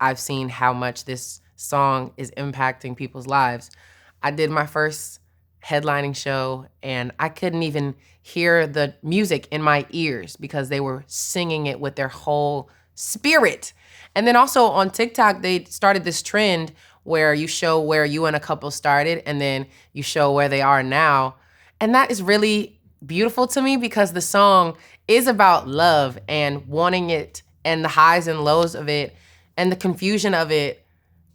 I've seen how much this song is impacting people's lives. I did my first headlining show and I couldn't even hear the music in my ears because they were singing it with their whole spirit. And then also on TikTok, they started this trend where you show where you and a couple started and then you show where they are now. And that is really beautiful to me because the song is about love and wanting it and the highs and lows of it and the confusion of it.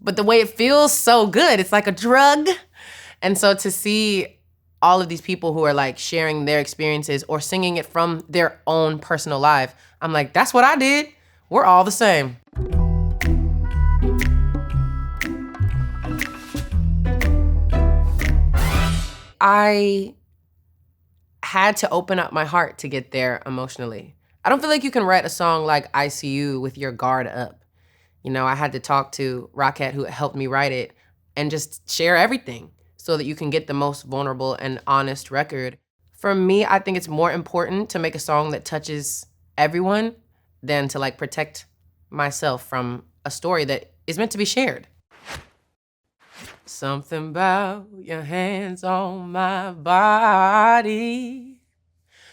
But the way it feels so good, it's like a drug. And so to see all of these people who are like sharing their experiences or singing it from their own personal life, I'm like, that's what I did. We're all the same. I had to open up my heart to get there emotionally. I don't feel like you can write a song like ICU with your guard up. You know, I had to talk to Rockette, who helped me write it, and just share everything so that you can get the most vulnerable and honest record. For me, I think it's more important to make a song that touches everyone than to like protect myself from a story that is meant to be shared. Something about your hands on my body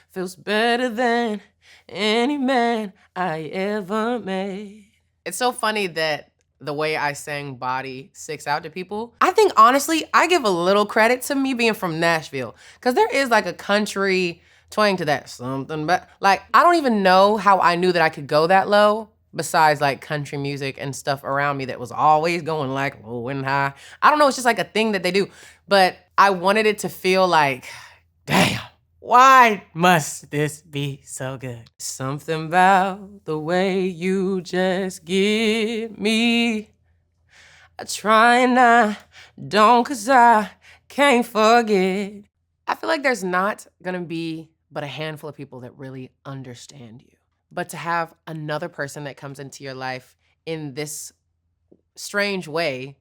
feels better than any man I ever made. It's so funny that the way I sang Body sticks out to people. I think honestly, I give a little credit to me being from Nashville, because there is like a country twang to that something, but like, I don't even know how I knew that I could go that low besides like country music and stuff around me that was always going like low and high. I don't know, it's just like a thing that they do. But I wanted it to feel like, damn, why must this be so good? Something about the way you just get me. I try and I don't, 'cause I can't forget. I feel like there's not gonna be but a handful of people that really understand you. But to have another person that comes into your life in this strange way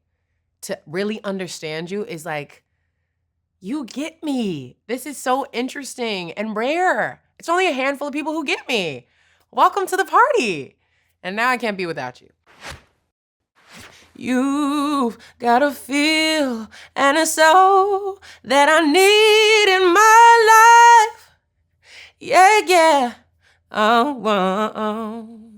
to really understand you is like, you get me. This is so interesting and rare. It's only a handful of people who get me. Welcome to the party. And now I can't be without you. You've got a feel and a soul that I need in my life. Yeah, yeah. Oh.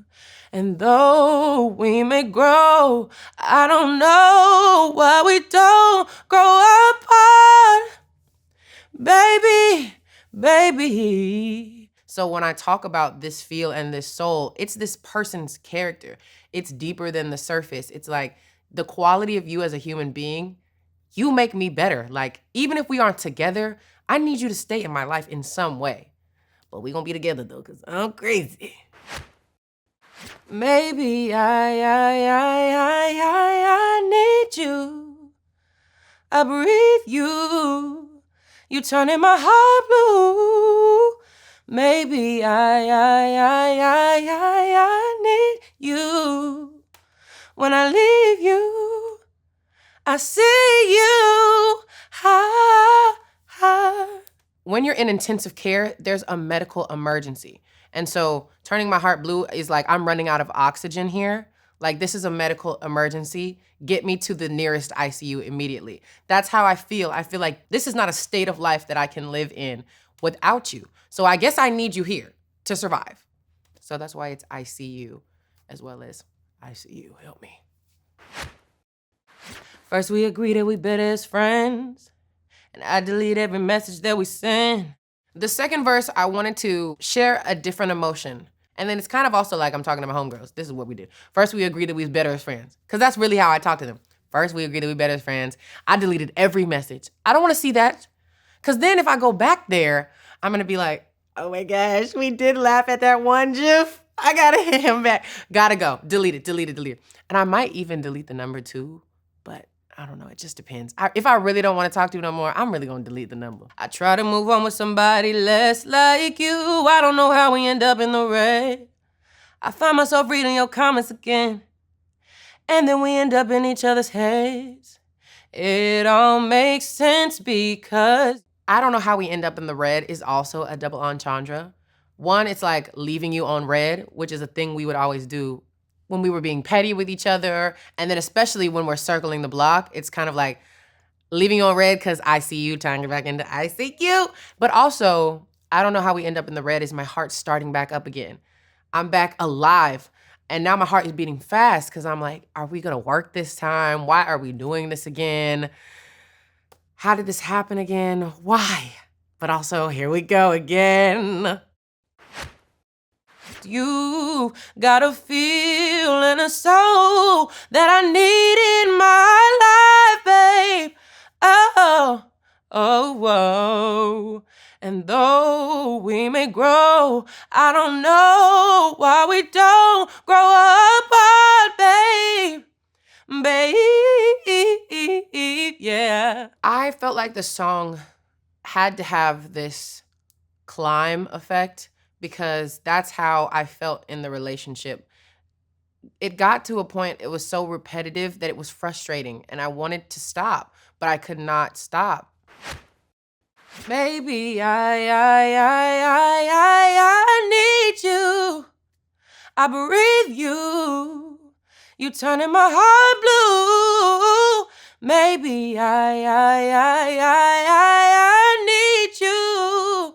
And though we may grow, I don't know why we don't grow apart. Baby. So when I talk about this feel and this soul, it's this person's character. It's deeper than the surface. It's like the quality of you as a human being, you make me better. Like, even if we aren't together, I need you to stay in my life in some way. But we gonna be together though, 'cause I'm crazy. Maybe I need you. I breathe you. You turning my heart blue. Maybe I need you. When I leave you, I see you. When you're in intensive care, there's a medical emergency. And so turning my heart blue is like, I'm running out of oxygen here. Like, this is a medical emergency. Get me to the nearest ICU immediately. That's how I feel. I feel like this is not a state of life that I can live in without you. So I guess I need you here to survive. So that's why it's ICU as well as ICU, help me. First we agree that we better as friends, and I delete every message that we send. The second verse, I wanted to share a different emotion. And then it's kind of also like I'm talking to my homegirls. This is what we did. First, we agreed that we was better as friends. Because that's really how I talk to them. First, we agreed that we better as friends. I deleted every message. I don't want to see that. Because then if I go back there, I'm going to be like, oh my gosh, we did laugh at that one GIF. I got to hit him back. Gotta go. Delete it. And I might even delete the number too. But I don't know, it just depends. If I really don't want to talk to you no more, I'm really gonna delete the number. I try to move on with somebody less like you. I don't know how we end up in the red. I find myself reading your comments again, and then we end up in each other's heads. It all makes sense because I don't know how we end up in the red is also a double entendre. One, it's like leaving you on red, which is a thing we would always do when we were being petty with each other. And then especially when we're circling the block, it's kind of like leaving you on red because ICU, tying it back into ICU. But also, I don't know how we end up in the red is my heart starting back up again. I'm back alive. And now my heart is beating fast because I'm like, are we gonna work this time? Why are we doing this again? How did this happen again? Why? But also, here we go again. You got a feel and a soul that I need in my life, babe. Oh, oh, whoa. And though we may grow, I don't know why we don't grow apart, babe. Babe, yeah. I felt like the song had to have this climb effect because that's how I felt in the relationship. It got to a point, it was so repetitive that it was frustrating and I wanted to stop, but I could not stop. Baby, I need you. I breathe you. You turning my heart blue. Maybe I need you.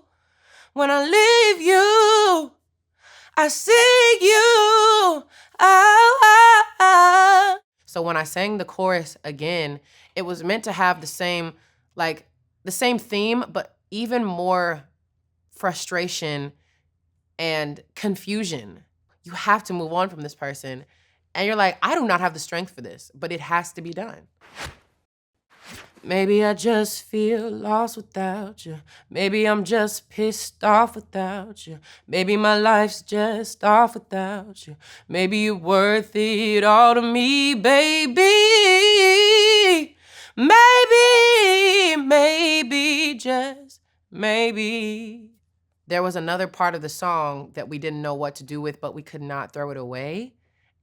When I leave you, I see you. So when I sang the chorus again, it was meant to have the same theme, but even more frustration and confusion. You have to move on from this person. And you're like, I do not have the strength for this, but it has to be done. Maybe I just feel lost without you. Maybe I'm just pissed off without you. Maybe my life's just off without you. Maybe you're worth it all to me, baby. Maybe, just maybe. There was another part of the song that we didn't know what to do with, but we could not throw it away.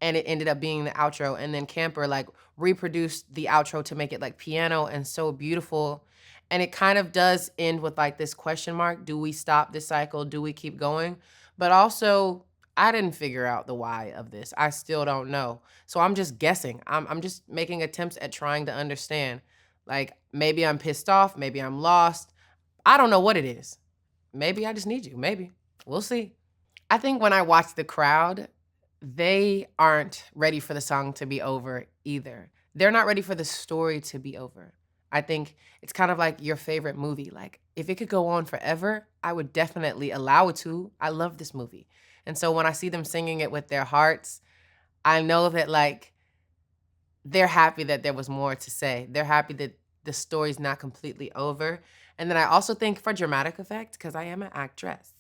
And it ended up being the outro. And then Camper reproduced the outro to make it piano and so beautiful. And it kind of does end with this question mark. Do we stop this cycle? Do we keep going? But also, I didn't figure out the why of this. I still don't know. So I'm just guessing. I'm just making attempts at trying to understand. Maybe I'm pissed off. Maybe I'm lost. I don't know what it is. Maybe I just need you. Maybe. We'll see. I think when I watch the crowd, they aren't ready for the song to be over either. They're not ready for the story to be over. I think it's kind of like your favorite movie. If it could go on forever, I would definitely allow it to. I love this movie. And so when I see them singing it with their hearts, I know that they're happy that there was more to say. They're happy that the story's not completely over. And then I also think for dramatic effect, because I am an actress,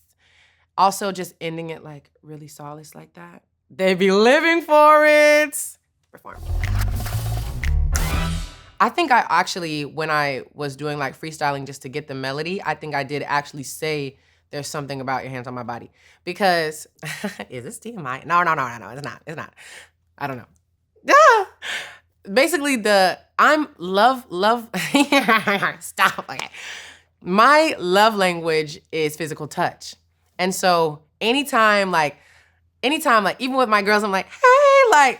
also just ending it really solace like that. They be living for it. Perform. I think I actually, when I was doing freestyling just to get the melody, I think I did actually say there's something about your hands on my body. Because, is this TMI? No, it's not. I don't know. Ah! Basically I'm love, stop, okay. My love language is physical touch. And so anytime, even with my girls, I'm like, hey,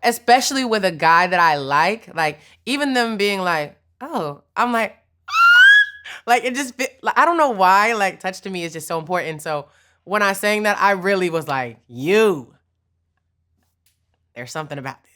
especially with a guy that I like, even them being oh, I'm like, ah! It just, I don't know why, touch to me is just so important. So when I sang that, I really was like, there's something about this.